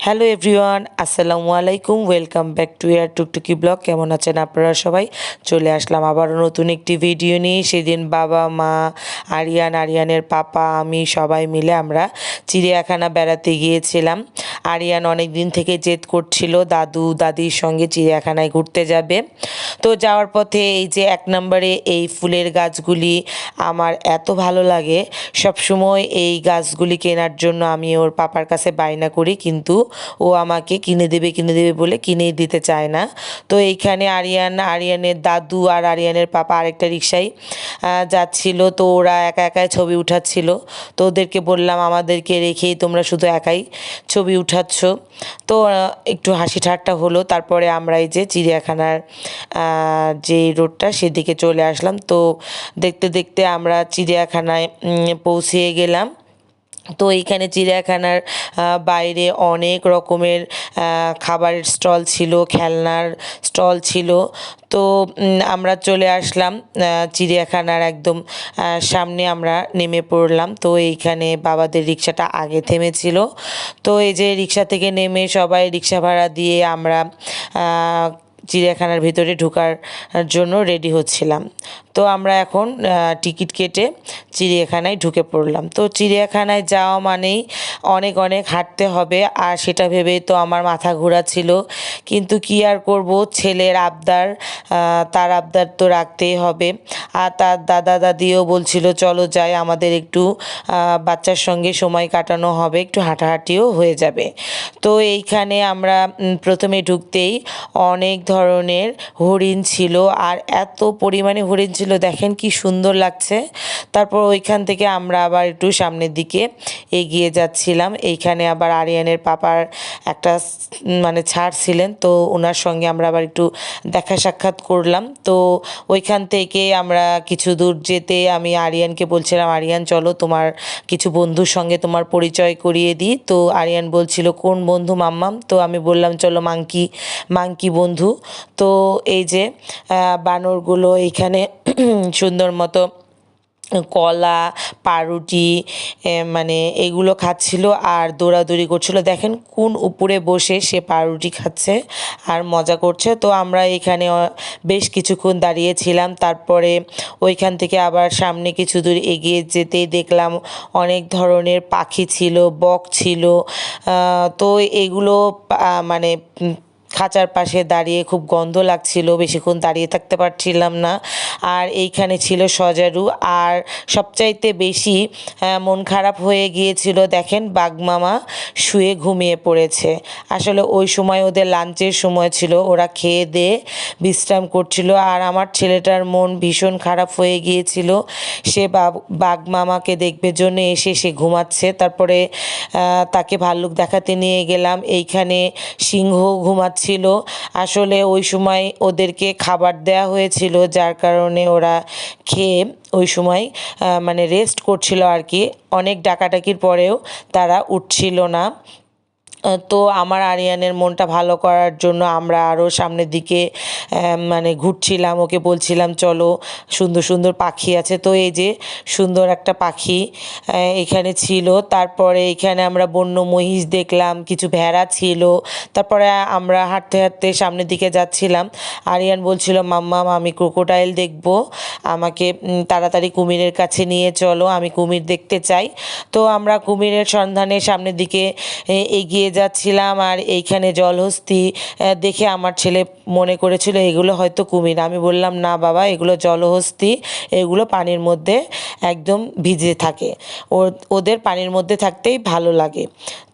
Hello everyone, আসসালামু আলাইকুম। Welcome back to year Tuktuki blog. কেমন আছেন আপনারা সবাই? চলে আসলাম আবারও নতুন একটি ভিডিও নিয়ে। সেদিন বাবা, মা, আরিয়ানের পাপা, আমি সবাই মিলে আমরা চিড়িয়াখানা বেড়াতে গিয়েছিলাম। আরিয়ান অনেক দিন থেকে জেদ করছিল দাদু দাদির সঙ্গে চিড়িয়াখানায় ঘুরতে যাবে। তো যাওয়ার পথে এই যে 1 নম্বরে এই ফুলের গাছগুলি আমার এত ভালো লাগে, সবসময় এই গাছগুলি কেনার জন্য আমি ওর পাপার কাছে বায়না করি, কিন্তু ও আমাকে কিনে দেবে বলে কিনেই দিতে চায় না। তো এইখানে আরিয়ানের দাদু আর আরিয়ানের পাপা আরেকটা রিক্সায় যাচ্ছিল। তো ওরা একা একাই ছবি উঠাচ্ছিল। তো ওদেরকে বললাম আমাদেরকে রেখেই তোমরা শুধু একাই ছবি উঠাচ্ছ। তো একটু হাসি ঠাট্টা হলো। তারপরে আমরা এই যে চিড়িয়াখানার যে রোডটা সেদিকে চলে আসলাম। তো দেখতে দেখতে আমরা চিড়িয়াখানায় পৌঁছে গেলাম। তো এইখানে চিড়িয়াখানার বাইরে অনেক রকমের খাবারের স্টল ছিল, খেলনার স্টল ছিল। তো আমরা চলে আসলাম চিড়িয়াখানার একদম সামনে আমরা নেমে পড়লাম। তো এইখানে বাবাদের রিক্সাটা আগে থেমেছিল। তো এই যে রিক্সা থেকে নেমে সবাই রিক্সা ভাড়া দিয়ে আমরা চিড়িয়াখানার ভিতরে ঢোকার জন্য রেডি হচ্ছিলাম। তো আমরা এখন টিকিট কেটে চিড়িয়াখানায় ঢুকে পড়লাম। তো চিড়িয়াখানায় যাওয়া মানেই অনেক হাঁটতে হবে, আর সেটা ভেবেই তো আমার মাথা ঘোরাচ্ছিল। কিন্তু কি আর করব, ছেলের আবদার, তার আবদার তো রাখতেই হবে। আর তার দাদা দাদিও বলছিল চলো যাই, আমাদের একটু বাচ্চার সঙ্গে সময় কাটানো হবে, একটু হাঁটাহাঁটিও হয়ে যাবে। তো এইখানে আমরা প্রথমে ঢুকতেই অনেক ধরনের হরিণ ছিল, আর এত পরিমাণে হরিণ ছিল, দেখেন কি সুন্দর লাগছে। তারপর ওইখান থেকে আমরা আবার একটু সামনের দিকে এগিয়ে যাচ্ছিলাম। এইখানে আবার আরিয়ানের পাপার একটা মানে ছাড় ছিলেন, তো ওনার সঙ্গে আমরা আবার একটু দেখা সাক্ষাৎ করলাম। তো ওইখান থেকে আমরা কিছু দূর যেতে আমি আরিয়ানকে বলছিলাম আরিয়ান চলো তোমার কিছু বন্ধুর সঙ্গে তোমার পরিচয় করিয়ে দিই। তো আরিয়ান বলছিল কোন বন্ধু মাম্মাম? তো আমি বললাম চলো মাংকি বন্ধু। তো এই যে বানরগুলো এইখানে সুন্দর মতো কলা, পাউরুটি মানে এগুলো খাচ্ছিল আর দৌড়াদৌড়ি করছিল। দেখেন কোন উপরে বসে সে পাউরুটি খাচ্ছে আর মজা করছে। তো আমরা এখানে বেশ কিছুক্ষণ দাঁড়িয়েছিলাম। তারপরে ওইখান থেকে আবার সামনে কিছু দূর এগিয়ে যেতেই দেখলাম অনেক ধরনের পাখি ছিল, বক ছিল। তো এগুলো মানে খাঁচার পাশে দাঁড়িয়ে খুব গন্ধ লাগছিল, বেশিক্ষণ দাঁড়িয়ে থাকতে পারছিলাম না। আর এইখানে ছিল সজারু। আর সবচাইতে বেশি মন খারাপ হয়ে গিয়েছিল, দেখেন বাঘমামা শুয়ে ঘুমিয়ে পড়েছে। আসলে ওই সময় ওদের লাঞ্চের সময় ছিল, ওরা খেয়ে দিয়ে বিশ্রাম করছিল। আর আমার ছেলেটার মন ভীষণ খারাপ হয়ে গিয়েছিল, সে বাঘমামাকে দেখবে জন্য এসে সে ঘুমাচ্ছে। তারপরে তাকে ভাল্লুক দেখাতে নিয়ে গেলাম। এইখানে সিংহ ঘুমাচ্ছে ছিল। আসলে ওই সময় ওদেরকে খাবার দেওয়া হয়েছিল, যার কারণে ওরা খেয়ে ওই সময় মানে রেস্ট করছিল আর কি। অনেক ডাকাডাকির পরেও তারা উঠছিল না। তো আমার আরিয়ানের মনটা ভালো করার জন্য আমরা আরও সামনের দিকে মানে ঘুরছিলাম, ওকে বলছিলাম চলো সুন্দর সুন্দর পাখি আছে। তো এই যে সুন্দর একটা পাখি এখানে ছিল। তারপরে এখানে আমরা বন্য মহিষ দেখলাম, কিছু ভেড়া ছিল। তারপরে আমরা হাঁটতে হাঁটতে সামনের দিকে যাচ্ছিলাম। আরিয়ান বলছিল মাম্মাম আমি ক্রোকোডাইল দেখব, আমাকে তাড়াতাড়ি কুমিরের কাছে নিয়ে চলো, আমি কুমির দেখতে চাই। তো আমরা কুমিরের সন্ধানে সামনের দিকে এগিয়ে যাচ্ছিলাম। আর এইখানে জলহস্তী দেখে আমার ছেলে মনে করেছিল এগুলো হয়তো কুমির। আমি বললাম না বাবা, এগুলো জলহস্তী, এগুলো পানির মধ্যে একদম ভিজে থাকে, ওদের পানির মধ্যে থাকতেই ভালো লাগে।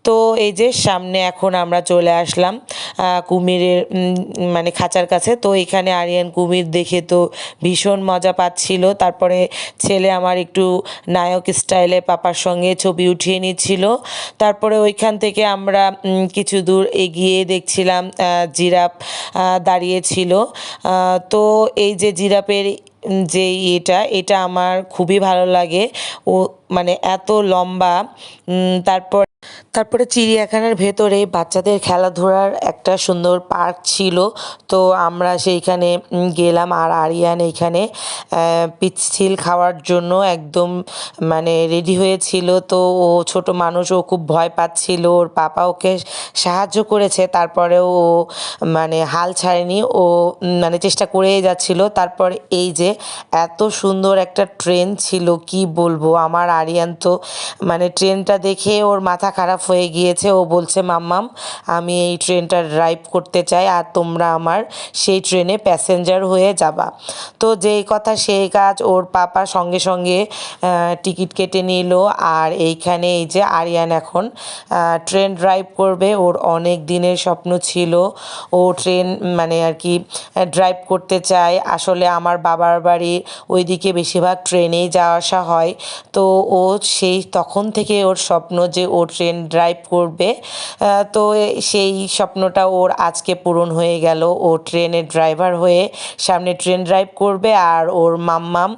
তো এই যে সামনে এখন আমরা চলে আসলাম কুমিরের মানে খাঁচার কাছে। তো এখানে আরিয়ান কুমির দেখে তো ভীষণ মজা পাচ্ছিল। তারপরে ছেলে আমার একটু নায়ক স্টাইলে পাপার সঙ্গে ছবি উঠিয়ে নিচ্ছিল। তারপরে ওইখান থেকে আমরা কিছু দূর এগিয়ে দেখছিলাম জিরাফ দাঁড়িয়েছিল। তো এই যে জিরাফের যে এটা আমার খুবই ভালো লাগে। মানে এত লম্বা। তারপরে চিড়িয়াখানার ভেতরে বাচ্চাদের খেলাধুলার একটা সুন্দর পার্ক ছিল। তো আমরা সেইখানে গেলাম, আর আরিয়ান এইখানে পিচ্ছিল খাওয়ার জন্য একদম মানে রেডি হয়েছিল। তো ও ছোট মানুষ, ও খুব ভয় পাচ্ছিল, ওর পাপা ওকে সাহায্য করেছে, তারপরেও ও মানে হাল ছাড়েনি, ও মানে চেষ্টা করেই যাচ্ছিল। তারপর এই যে এত সুন্দর একটা ট্রেন ছিল, কি বলবো, আমার আরিয়ান তো মানে ট্রেনটা দেখে ওর মাথা খারাপ হয়ে গিয়েছে। ও বলছে, মাম্মাম আমি এই ট্রেনটা ড্রাইভ করতে চাই, আর তোমরা আমার সেই ট্রেনে প্যাসেঞ্জার হয়ে যাবা। তো যেই কথা সেই কাজ, ওর পাপা সঙ্গে সঙ্গে টিকিট কেটে নিল। আর এইখানে এই যে আরিয়ান এখন ট্রেন ড্রাইভ করবে, ওর অনেক দিনের স্বপ্ন ছিল ও ট্রেন মানে আর কি ড্রাইভ করতে চায়। আসলে আমার বাবার বাড়ি ওইদিকে বেশিরভাগ ট্রেনেই যাওয়া আসা হয়। তো ও সেই তখন থেকে ওর স্বপ্ন যে ও ট্রেন ড্রাইভ করবে। তো সেই স্বপ্নটা ওর আজকে পূরণ হয়ে গেল। ও ট্রেনের ড্রাইভার হয়ে সামনে ট্রেন ড্রাইভ করবে, আর ওর মাম্মাম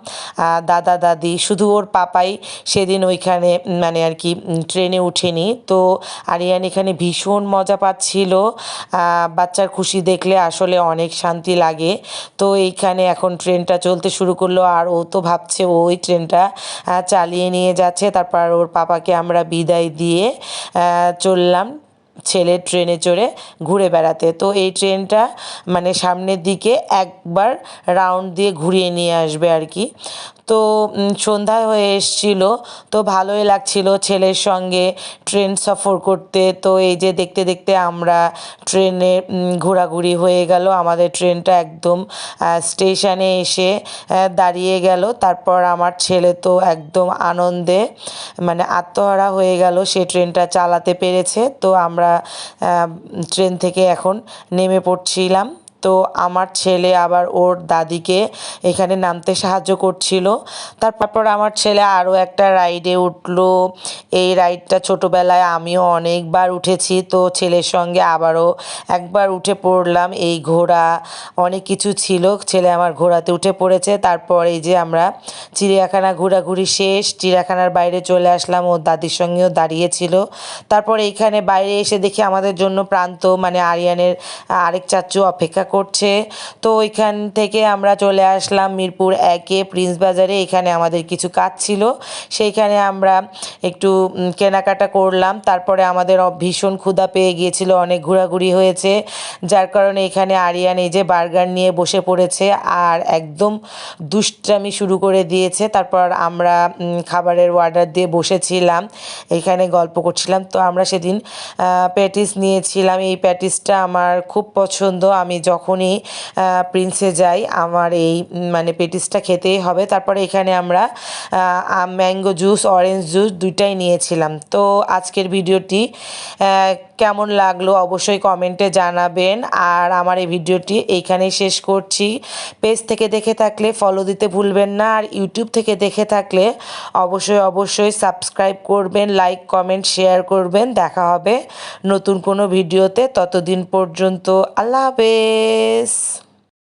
দাদা দাদি শুধু ওর পাপাই সেদিন ওইখানে মানে আর কি ট্রেনে উঠেনি। তো আরিয়ান এখানে ভীষণ মজা পাচ্ছিল। বাচ্চার খুশি দেখলে আসলে অনেক শান্তি লাগে। তো এইখানে এখন ট্রেনটা চলতে শুরু করলো, আর ও তো ভাবছে ওই ট্রেনটা চালিয়ে নিয়ে যাচ্ছে। তারপর ওর পাপাকে আমরা বিদায় দিয়ে চললাম ছেলের ট্রেনে চড়ে ঘুরে বেড়াতে। তো এই ট্রেনটা মানে সামনের দিকে একবার রাউন্ড দিয়ে ঘুরিয়ে নিয়ে আসবে আর কি। তো সন্ধ্যা হয়ে এসছিল, তো ভালোই লাগছিল ছেলের সঙ্গে ট্রেন সফর করতে। তো এই যে দেখতে দেখতে আমরা ট্রেনে ঘোরাঘুরি হয়ে গেল, আমাদের ট্রেনটা একদম স্টেশনে এসে দাঁড়িয়ে গেল। তারপর আমার ছেলে তো একদম আনন্দে মানে আত্মহারা হয়ে গেল, সে ট্রেনটা চালাতে পেরেছে। তো আমরা ট্রেন থেকে এখন নেমে পড়ছিলাম। তো আমার ছেলে আবার ওর দাদিকে এখানে নামতে সাহায্য করছিল। তারপর আমার ছেলে আরও একটা রাইডে উঠলো। এই রাইডটা ছোটোবেলায় আমিও অনেকবার উঠেছি, তো ছেলের সঙ্গে আবারও একবার উঠে পড়লাম। এই ঘোড়া অনেক কিছু ছিল, ছেলে আমার ঘোড়াতে উঠে পড়েছে। তারপর এই যে আমরা চিড়িয়াখানা ঘোরাঘুরি শেষ, চিড়িয়াখানার বাইরে চলে আসলাম, ওর দাদির সঙ্গেও দাঁড়িয়েছিল। তারপর এইখানে বাইরে এসে দেখি আমাদের জন্য প্রান্ত মানে আরিয়ানের আরেক চাচু অপেক্ষা করছে। তো ওইখান থেকে আমরা চলে আসলাম মিরপুর 1-এ প্রিন্স বাজারে। এখানে আমাদের কিছু কাজ ছিল, সেইখানে আমরা একটু কেনাকাটা করলাম। তারপরে আমাদের ভীষণ ক্ষুধা পেয়ে গিয়েছিল, অনেক ঘোরাঘুরি হয়েছে, যার কারণে এখানে আরিয়ান এই যে বার্গার নিয়ে বসে পড়েছে আর একদম দুষ্টামি শুরু করে দিয়েছে। তারপর আমরা খাবারের অর্ডার দিয়ে বসেছিলাম, এখানে গল্প করছিলাম। তো আমরা সেদিন প্যাটিস নিয়েছিলাম, এই প্যাটিসটা আমার খুব পছন্দ, আমি যখনই প্রিন্সে যাই আমার এই মানে প্যাটিসটা খেতেই হবে। তারপরে এখানে আমরা ম্যাঙ্গো জুস, অরেঞ্জ জুস দুইটাই নিয়েছিলাম। তো আজকের ভিডিওটি কেমন লাগলো অবশ্যই কমেন্টে জানাবেন। আর আমার এই ভিডিওটি এইখানেই শেষ করছি। পেজ থেকে দেখে থাকলে ফলো দিতে ভুলবেন না, আর ইউটিউব থেকে দেখে থাকলে অবশ্যই সাবস্ক্রাইব করবেন, লাইক কমেন্ট শেয়ার করবেন। দেখা হবে নতুন কোনো ভিডিওতে, ততদিন পর্যন্ত আল্লাহ হাফেজ।